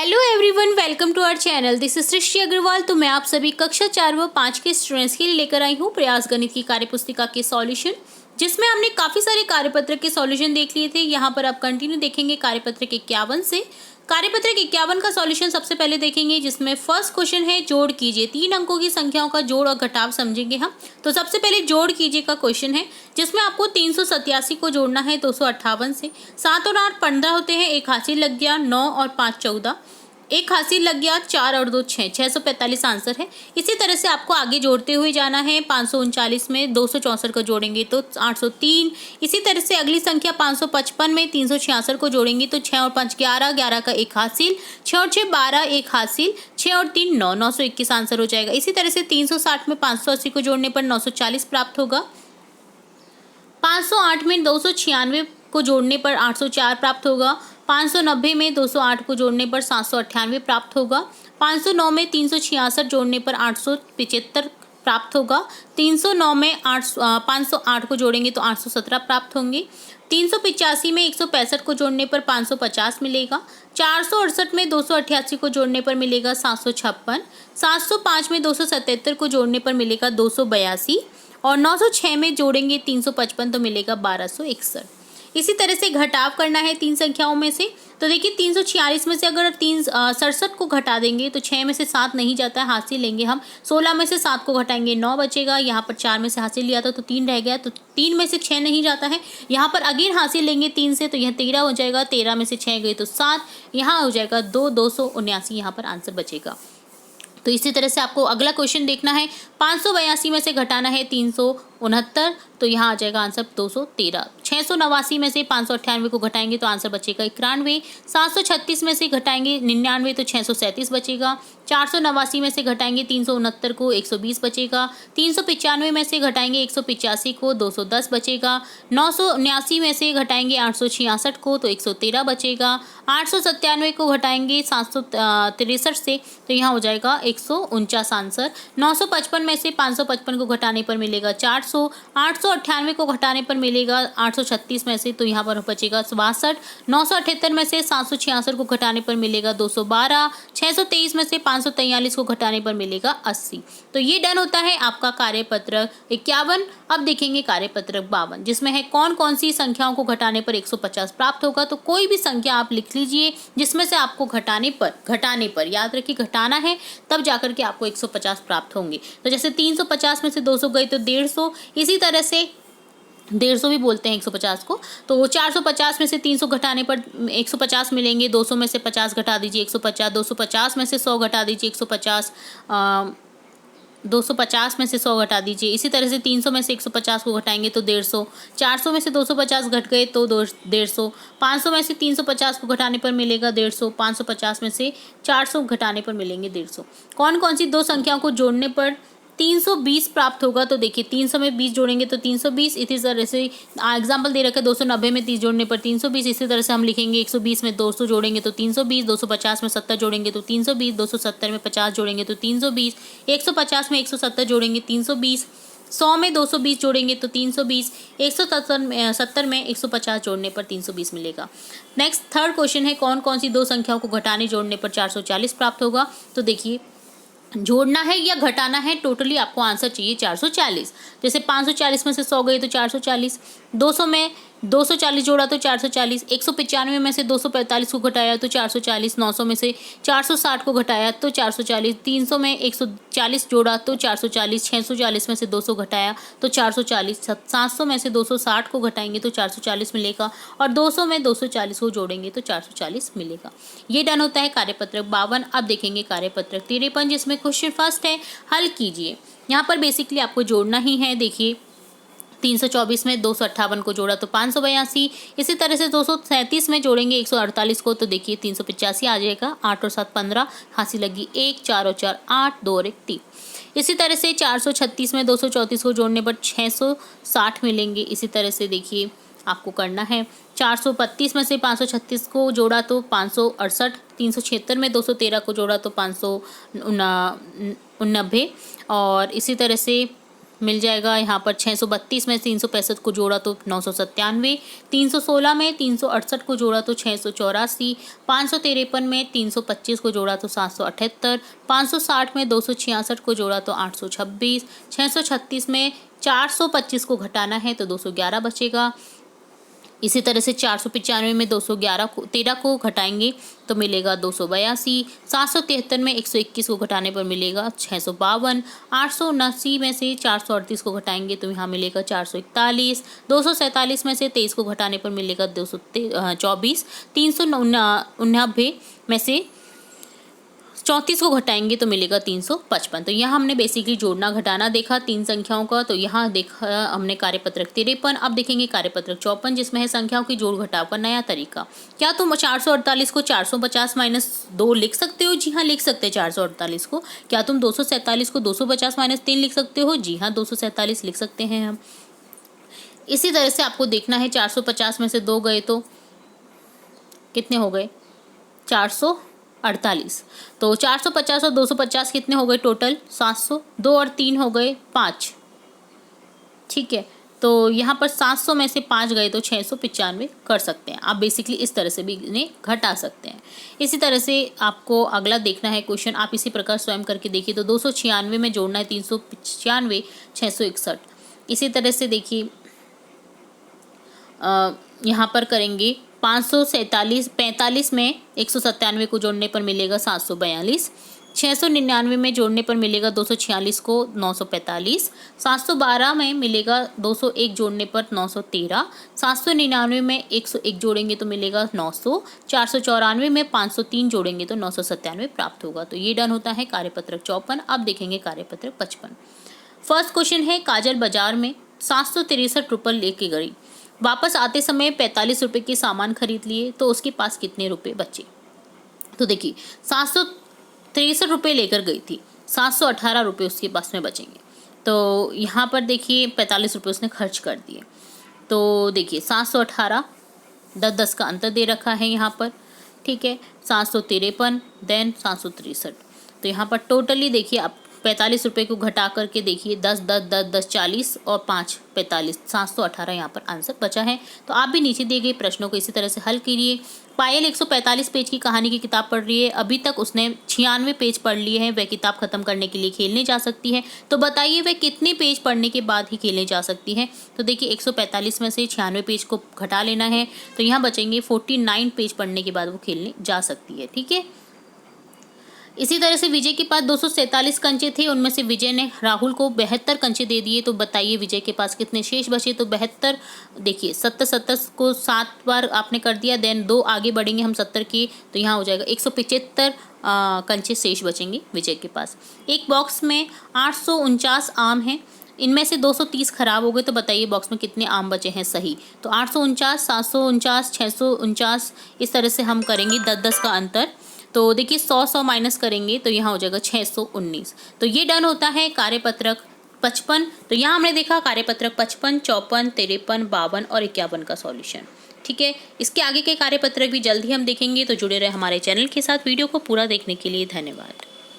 Hello everyone, welcome to our channel. This is Srishti Agrawal. तो मैं आप सभी कक्षा 4 व 5 के स्टूडेंट्स के लिए लेकर आई हूँ प्रयास गणित की कार्यपुस्तिका के सॉल्यूशन, जिसमें हमने काफ़ी सारे कार्यपत्र के सॉल्यूशन देख लिए थे। यहाँ पर आप कंटिन्यू देखेंगे कार्यपत्र 51 से। कार्यपत्र 51 का सॉल्यूशन सबसे पहले देखेंगे, जिसमें फर्स्ट क्वेश्चन है जोड़ कीजिए। 3 अंकों की संख्याओं का जोड़ और घटाव समझेंगे हम। तो सबसे पहले जोड़ कीजिए का क्वेश्चन है, जिसमें आपको 387 को जोड़ना है 258 से। 7 और 8 15 होते हैं, एक हासिल लग गया। 9 और 5 14, एक हासिल लग गया। 4 और 2 6, 645 आंसर है। इसी तरह से आपको आगे जोड़ते हुए जाना है। 539 में 264 को जोड़ेंगे तो 803। इसी तरह से अगली संख्या 555 में 366 को जोड़ेंगे तो 6 और 5 11, 11 का एक हासिल। 6 और 6 12, एक हासिल। 6 और 3 9, 921 आंसर हो जाएगा। इसी तरह से 360 में 580 को जोड़ने पर 940 प्राप्त होगा। 508 में 296 को जोड़ने पर 804 प्राप्त होगा। 590 में 208 को जोड़ने पर 798 प्राप्त होगा। 509 में 366 जोड़ने पर 875 प्राप्त होगा। 309 में 508 को जोड़ेंगे तो 817 प्राप्त होंगे। 385 में 165 को जोड़ने पर 550 मिलेगा। 468 में 288 को जोड़ने पर मिलेगा 756। 705 में 277 को जोड़ने पर मिलेगा 282 और 906 में जोड़ेंगे 355 तो मिलेगा 1261। इसी तरह से घटाव करना है 3 संख्याओं में से। तो देखिए 346 में से अगर 67 को घटा देंगे तो 6 में से 7 नहीं जाता है, हासिल लेंगे हम। 16 में से 7 को घटाएंगे 9 बचेगा। यहाँ पर 4 में से हासिल लिया था तो 3 रह गया, तो 3 में से 6 नहीं जाता है। यहाँ पर अगेन हासिल लेंगे 3 से तो यह 13 हो जाएगा। 13 में से 6 गए तो 7, यहाँ हो जाएगा 2, 279 यहाँ पर आंसर बचेगा। तो इसी तरह से आपको अगला क्वेश्चन देखना है। 582 में से घटाना है 369, तो यहाँ आ जाएगा आंसर 213। 689 में से 598 को घटाएंगे तो आंसर बचेगा 91। 736 में से घटाएंगे 99 तो 637 बचेगा। 489 में से घटाएंगे 369 को 120 बचेगा। 395 में से घटाएंगे 185 को 210 बचेगा। 979 में से घटाएंगे 866 को तो 113 बचेगा। 897 को घटाएंगे 763 से तो यहाँ हो जाएगा 149 आंसर। 955 में से 555 को घटाने पर मिलेगा 400। 898 को घटाने पर मिलेगा 836 में से तो यहाँ पर बचेगा 62। 978 में से 766 को घटाने पर मिलेगा 212। 623 में से 543 को घटाने पर मिलेगा 80। तो ये डन होता है आपका कार्यपत्र 51। अब देखेंगे कार्यपत्र 52, जिसमें है कौन कौन सी संख्याओं को घटाने पर 150 प्राप्त होगा। तो कोई भी संख्या आप लिख लीजिए जिसमें से आपको घटाने पर याद रखिए घटाना है, तब जाकर के आपको 150 प्राप्त होंगे। तो जैसे 350 में से 200 गए तो 150। इसी तरह से 150 भी बोलते हैं 150 को। तो 450 में से 300 घटाने पर 150 मिलेंगे। 200 में से 50 घटा दीजिए 150। 250 में से 100 घटा दीजिए 150। 250 में से 100 घटा दीजिए। इसी तरह से 300 में से 150 को घटाएंगे तो 150। 400 में से 250 घट गए तो 150। 500 में से 350 को घटाने पर मिलेगा 150। 550 में से 400 घटाने पर मिलेंगे 150। कौन कौन सी दो संख्याओं को जोड़ने पर 320 प्राप्त होगा। तो देखिए 300 में 20 जोड़ेंगे तो 320। इसी तरह से एग्जाम्पल दे रखा है 290 में 30 जोड़ने पर 320। इसी तरह से हम लिखेंगे 120 में 200 जोड़ेंगे तो 320। 250 में 70 जोड़ेंगे तो 320। 270 में 50 जोड़ेंगे तो 320। 150 में 170 जोड़ेंगे 320। 100 में 220 जोड़ेंगे तो 320। 170 में 150 जोड़ने पर 320 मिलेगा। नेक्स्ट थर्ड क्वेश्चन है कौन कौन सी दो संख्याओं को घटाने जोड़ने पर 440 प्राप्त होगा। तो देखिए जोड़ना है या घटाना है, टोटली आपको आंसर चाहिए 440। जैसे 540 में से 100 गए तो 440। 200 में 240 जोड़ा तो 440। 195 में से 245 को घटाया तो 440। 900 में से 460 को घटाया तो 440। 300 में 140 जोड़ा तो 440। 640 में से 200 घटाया तो 440। 700 में से 260 को घटाएंगे तो 440 मिलेगा और 200 में 240 को जोड़ेंगे तो 440 मिलेगा। ये डन होता है कार्यपत्रक 52। अब देखेंगे कार्यपत्रक 53, जिसमें क्वेश्चन फर्स्ट है हल कीजिए। यहाँ पर बेसिकली आपको जोड़ना ही है। देखिए 324 में 258 को जोड़ा तो 582। इसी तरह से 237 में जोड़ेंगे 148 को तो देखिए 385 आ जाएगा। 8 और 7 15, हासिल लगी 1। 4 और 4 8, 2 और 1 3। इसी तरह से 436 में 234 को जोड़ने पर 660 मिलेंगे। इसी तरह से देखिए आपको करना है 432 में से 536 को जोड़ा तो 568। 376 में 213 को जोड़ा तो 589 और इसी तरह से मिल जाएगा। यहाँ पर 632 में 365 को जोड़ा तो 997, 316 में 368 को जोड़ा तो 684, 553 में 325 को जोड़ा तो 778, 560 में 266 को जोड़ा तो 826, 636 में 425 को घटाना है तो 211 बचेगा। इसी तरह से 495 में 13 को घटाएंगे तो मिलेगा 282, 773 में 121 को घटाने पर मिलेगा 652, 879 में से 438 को घटाएंगे तो यहाँ मिलेगा 441, 247 में से 23 को घटाने पर मिलेगा 224, 399 में से 34 को घटाएंगे तो मिलेगा 355। तो यहाँ हमने बेसिकली जोड़ना घटाना देखा 3 संख्याओं का। तो यहाँ देखा हमने कार्यपत्रक 53। अब देखेंगे कार्यपत्रक 54 जिसमें है संख्याओं की जोड़ घटाव का नया तरीका। क्या तुम 448 को 450 - 2 लिख सकते हो? जी हाँ, लिख सकते हैं 448 को। क्या तुम 247 को 250 - 3 लिख सकते हो? जी हाँ, 247 लिख सकते हैं हम। इसी तरह से आपको देखना है 450 में से 2 गए तो कितने हो गए? 448। तो 450 और 250 कितने हो गए टोटल? 700। 2 और 3 हो गए 5। ठीक है, तो यहाँ पर 700 में से 5 गए तो 695 कर सकते हैं। आप बेसिकली इस तरह से भी इन्हें घटा सकते हैं। इसी तरह से आपको अगला देखना है क्वेश्चन, आप इसी प्रकार स्वयं करके देखिए। तो 296 में जोड़ना है 395, 661। इसी तरह से देखिए यहाँ पर करेंगे 45 में 197 को जोड़ने पर मिलेगा 742, 699 में जोड़ने पर मिलेगा 246 को 945, 712 में मिलेगा 201 जोड़ने पर 913, 799 में 101 जोड़ेंगे तो मिलेगा 900, 494 में 503 जोड़ेंगे तो 997 प्राप्त होगा। तो ये डन होता है कार्यपत्रक 54। अब देखेंगे कार्यपत्रक 55। फर्स्ट क्वेश्चन है, काजल बाजार में 763 रुपये लेके गई, वापस आते समय 45 रुपये के सामान खरीद लिए तो उसके पास कितने रुपए बचे? तो देखिए 763 रुपये लेकर गई थी, 718 रुपये उसके पास में बचेंगे। तो यहाँ पर देखिए 45 रुपये उसने खर्च कर दिए। तो देखिए 718, 10 का अंतर दे रखा है यहाँ पर। ठीक है, 753 देन 763। तो यहाँ पर टोटली देखिए आप 45 रुपये को घटा करके देखिए 10 10 10 10 40 और 5 45, 718 यहाँ पर आंसर बचा है। तो आप भी नीचे दिए गए प्रश्नों को इसी तरह से हल कीजिए। पायल 145 पेज की कहानी की किताब पढ़ रही है, अभी तक उसने 96 पेज पढ़ लिए हैं। वह किताब खत्म करने के लिए खेलने जा सकती है। तो बताइए वह कितने पेज पढ़ने के बाद ही खेलने जा सकती है? तो देखिए 145 में से 96 पेज को घटा लेना है तो यहाँ बचेंगे 49 पेज पढ़ने के बाद वो खेलने जा सकती है। ठीक है, इसी तरह से विजय के पास 247 कंचे थे, उनमें से विजय ने राहुल को 72 कंचे दे दिए। तो बताइए विजय के पास कितने शेष बचे? तो 72 देखिए 70 को 7 बार आपने कर दिया, देन 2 आगे बढ़ेंगे हम 70 के, तो यहाँ हो जाएगा 175 कंचे शेष बचेंगे विजय के पास। एक बॉक्स में 849 आम हैं, इनमें से 230 खराब हो गए। तो बताइए बॉक्स में कितने आम बचे हैं सही? तो 849, 749, 649, इस तरह से हम करेंगे 10 का अंतर। तो देखिए 100 माइनस करेंगे तो यहाँ हो जाएगा 619। तो ये डन होता है कार्यपत्रक 55। तो यहाँ हमने देखा कार्यपत्रक 55, 54, 53, 52 और 51 का सॉल्यूशन। ठीक है, इसके आगे के कार्यपत्रक भी जल्द ही हम देखेंगे। तो जुड़े रहे हमारे चैनल के साथ। वीडियो को पूरा देखने के लिए धन्यवाद।